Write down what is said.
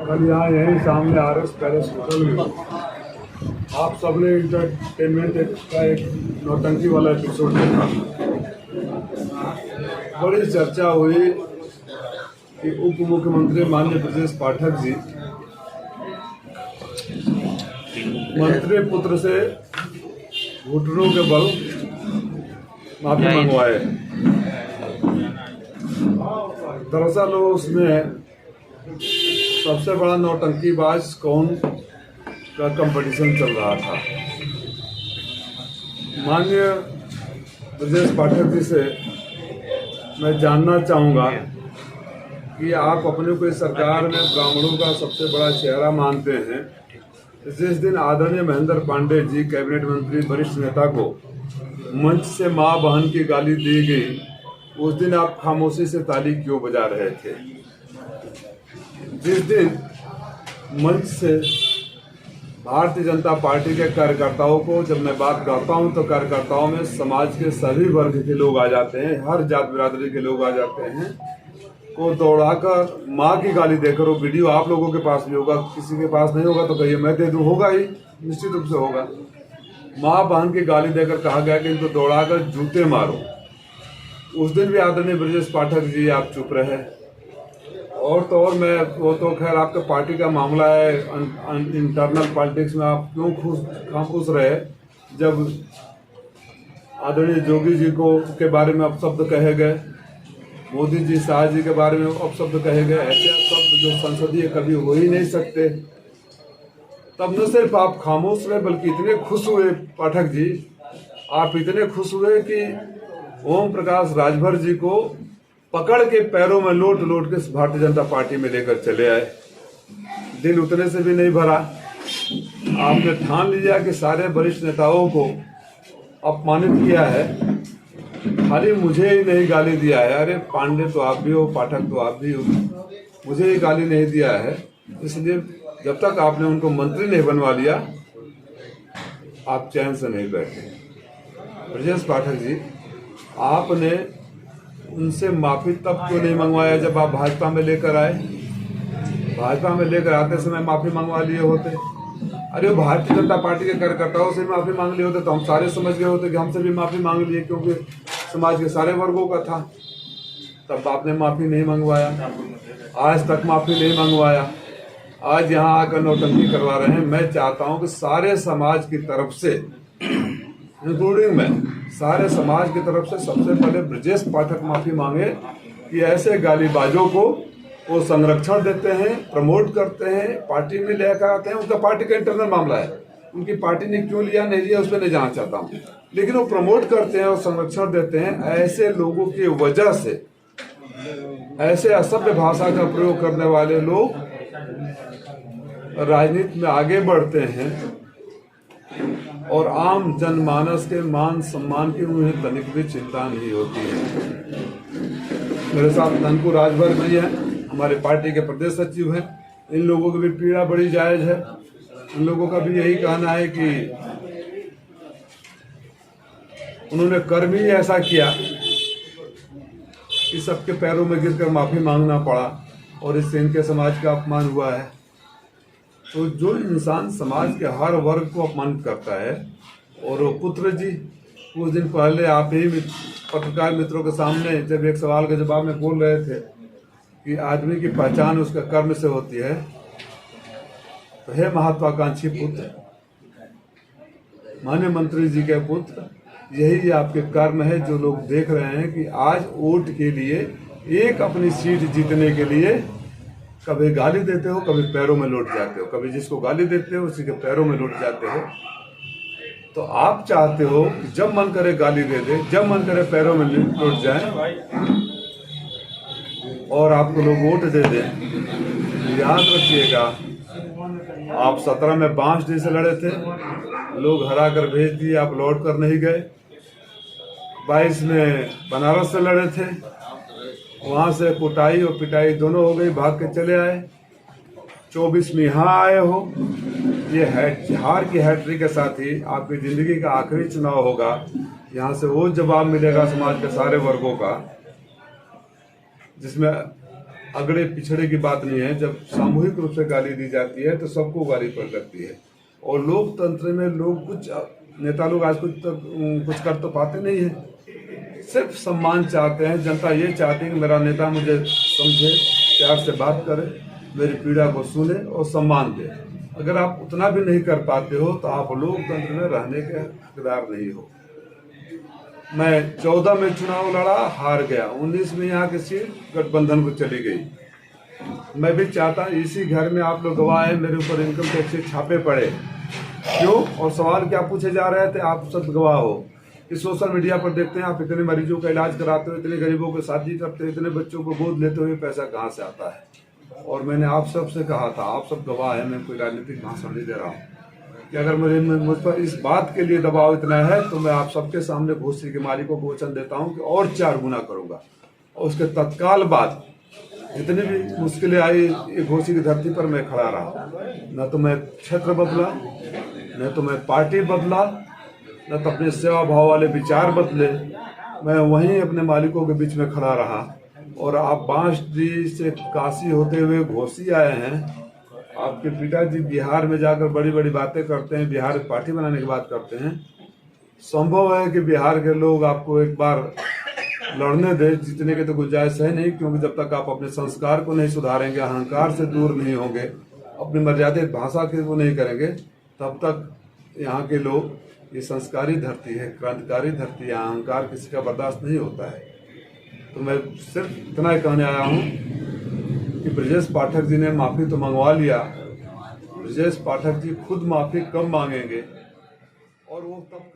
कल यहाँ यहीं सामने RS पैलेस होटल में आप सबने इंटरटेनमेंट का एक नौटंकी वाला एपिसोड देखा। बड़ी चर्चा हुई कि उप मुख्यमंत्री माननीय ब्रजेश पाठक जी मंत्री पुत्र से घुटनों के बल माफी मंगवाए। दरअसल उसमें सबसे बड़ा नौटंकीबाज कौन का कंपटीशन चल रहा था। माननीय ब्रजेश पाठक जी से मैं जानना चाहूँगा कि आप अपने को इस सरकार में ब्राह्मणों का सबसे बड़ा चेहरा मानते हैं। जिस दिन आदरणीय महेंद्र पांडे जी कैबिनेट मंत्री वरिष्ठ नेता को मंच से मां बहन की गाली दी गई, उस दिन आप खामोशी से ताली क्यों बजा रहे थे? जिस दिन मंच से भारतीय जनता पार्टी के कार्यकर्ताओं को, जब मैं बात करता हूं तो कार्यकर्ताओं में समाज के सभी वर्ग के लोग आ जाते हैं, हर जात बिरादरी के लोग आ जाते हैं, को दौड़ाकर माँ की गाली देकर, वो वीडियो आप लोगों के पास भी होगा, किसी के पास नहीं होगा तो कहिए मैं दे दूं, होगा ही, निश्चित रूप से होगा। माँ बहन की गाली देकर कहा गया कि इनको दौड़ाकर जूते मारो। उस दिन भी आदरणीय ब्रजेश पाठक जी आप चुप रहे। और तो और मैं वो तो खैर आपके पार्टी का मामला है, इंटरनल पॉलिटिक्स में आप क्यों खुश रहे जब आदरणीय जोगी जी को के बारे में अपशब्द कहे गए, मोदी जी शाह जी के बारे में अपशब्द कहे गए, ऐसे शब्द जो संसदीय कभी हो ही नहीं सकते। तब न सिर्फ आप खामोश रहे बल्कि इतने खुश हुए पाठक जी, आप इतने खुश हुए कि ओम प्रकाश राजभर जी को पकड़ के पैरों में लोट लोट के भारतीय जनता पार्टी में लेकर चले आए। दिल उतने से भी नहीं भरा। आपने ठान लिया कि सारे वरिष्ठ नेताओं को अपमानित किया है, खाली मुझे ही नहीं गाली दिया है। अरे पांडे तो आप भी हो, पाठक तो आप भी हो, मुझे ही गाली नहीं दिया है। इसलिए जब तक आपने उनको मंत्री नहीं बनवा लिया, आप चैन से नहीं बैठे। ब्रजेश पाठक जी, आपने उनसे माफी तब क्यों नहीं मंगवाया जब आप भाजपा में लेकर आए? भाजपा में लेकर आते समय माफी मंगवा लिए होते। अरे वो भारतीय जनता पार्टी के कार्यकर्ताओं से माफी मांग लिए होते तो हम सारे समझ गए होते कि हमसे भी माफी मांग लिए, क्योंकि समाज के सारे वर्गों का था। तब आपने माफी नहीं मंगवाया, आज तक माफी नहीं मंगवाया, आज यहाँ आकर नौटंकी करवा रहे हैं। मैं चाहता हूँ कि सारे समाज की तरफ से, इंक्लूडिंग मैं, सारे समाज की तरफ से सबसे पहले ब्रजेश पाठक माफी मांगे कि ऐसे गालीबाजों को वो संरक्षण देते हैं, प्रमोट करते हैं, पार्टी में लेकर आते हैं। उनका पार्टी का इंटरनल मामला है, उनकी पार्टी ने क्यों लिया नहीं लिया उस पर नहीं जानना चाहता हूँ, लेकिन वो प्रमोट करते हैं और संरक्षण देते हैं। ऐसे लोगों की वजह से ऐसे असभ्य भाषा का प्रयोग करने वाले लोग राजनीति में आगे बढ़ते हैं और आम जनमानस के मान सम्मान की उन्हें तनिक भी चिंता नहीं होती है। मेरे साथ धनपुर राजभर भैया हैं, हमारे पार्टी के प्रदेश सचिव हैं। इन लोगों की भी पीड़ा बड़ी जायज है। इन लोगों का भी यही कहना है कि उन्होंने कर्म ही ऐसा किया कि सबके पैरों में गिरकर माफी मांगना पड़ा और इससे इनके समाज का अपमान हुआ है। तो जो इंसान समाज के हर वर्ग को अपमानित करता है, और वो पुत्र जी कुछ दिन पहले आप ही पत्रकार मित्रों के सामने जब एक सवाल के जवाब में बोल रहे थे कि आदमी की पहचान उसका कर्म से होती है, तो हे महत्वाकांक्षी पुत्र, माननीय मंत्री जी के पुत्र, यही आपके कर्म है जो लोग देख रहे हैं कि आज वोट के लिए, एक अपनी सीट जीतने के लिए कभी गाली देते हो, कभी पैरों में लौट जाते हो, कभी जिसको गाली देते हो उसी के पैरों में लौट जाते हो। तो आप चाहते हो कि जब मन करे गाली दे दे, जब मन करे पैरों में लौट जाए और आपको लोग वोट दे दें। याद रखिएगा, आप 17 में बांसडीह से लड़े थे, लोग हरा कर भेज दिए, आप लौट कर नहीं गए। 22 में बनारस से लड़े थे, वहां से कुटाई और पिटाई दोनों हो गई, भाग के चले आए। 24 में यहाँ आए हो। ये हार की हैट्रिक के साथ ही आपकी जिंदगी का आखिरी चुनाव होगा। यहाँ से वो जवाब मिलेगा समाज के सारे वर्गों का, जिसमें अगड़े पिछड़े की बात नहीं है। जब सामूहिक रूप से गाली दी जाती है तो सबको गाली पड़ सकती है। और लोकतंत्र में लोग कुछ नेता लोग आज कुछ कर तो पाते नहीं है, सिर्फ सम्मान चाहते हैं। जनता ये चाहती है कि मेरा नेता मुझे समझे, प्यार से बात करे, मेरी पीड़ा को सुने और सम्मान दे। अगर आप उतना भी नहीं कर पाते हो तो आप लोकतंत्र में रहने के हकदार नहीं हो। मैं 14 में चुनाव लड़ा, हार गया। 19 में यहाँ की सीट गठबंधन को चली गई। मैं भी चाहता इसी घर में आप लोग गवाह हैं, मेरे ऊपर इनकम टैक्स के छापे पड़े, क्यों? और सवाल क्या पूछे जा रहे थे, आप सब गवाह हो कि सोशल मीडिया पर देखते हैं आप इतने मरीजों का इलाज कराते हो, इतने गरीबों को शादी करते हो, इतने बच्चों को गोद लेते हुए पैसा कहाँ से आता है। और मैंने आप सब से कहा था, आप सब गवाह है, मैं कोई राजनीतिक भाषण नहीं दे रहा हूँ कि अगर मुझ पर इस बात के लिए दबाव इतना है तो मैं आप सबके सामने घोसी के मालिकों को वचन देता हूँ कि और 4 गुना करूँगा। और उसके तत्काल बाद जितनी भी मुश्किलें आई, घोसी की धरती पर मैं खड़ा रहा। न तो मैं क्षेत्र बदला, न तो मैं पार्टी बदला, न तो अपने सेवा भाव वाले विचार बदले। मैं वहीं अपने मालिकों के बीच में खड़ा रहा। और आप बांसडीह से काशी होते हुए घोसी आए हैं। आपके पिताजी बिहार में जाकर बड़ी बड़ी बातें करते हैं, बिहार में पार्टी बनाने की बात करते हैं। संभव है कि बिहार के लोग आपको एक बार लड़ने दे, जीतने के तो गुंजाइश है नहीं, क्योंकि जब तक आप अपने संस्कार को नहीं सुधारेंगे, अहंकार से दूर नहीं होंगे, अपनी मर्यादित भाषा के वो नहीं करेंगे, तब तक यहाँ के लोग, ये संस्कारी धरती है, क्रांतिकारी धरती है, अहंकार किसी का बर्दाश्त नहीं होता है। तो मैं सिर्फ इतना ही कहने आया हूँ कि ब्रजेश पाठक जी ने माफ़ी तो मंगवा लिया, ब्रजेश पाठक जी खुद माफ़ी कब मांगेंगे और वो तब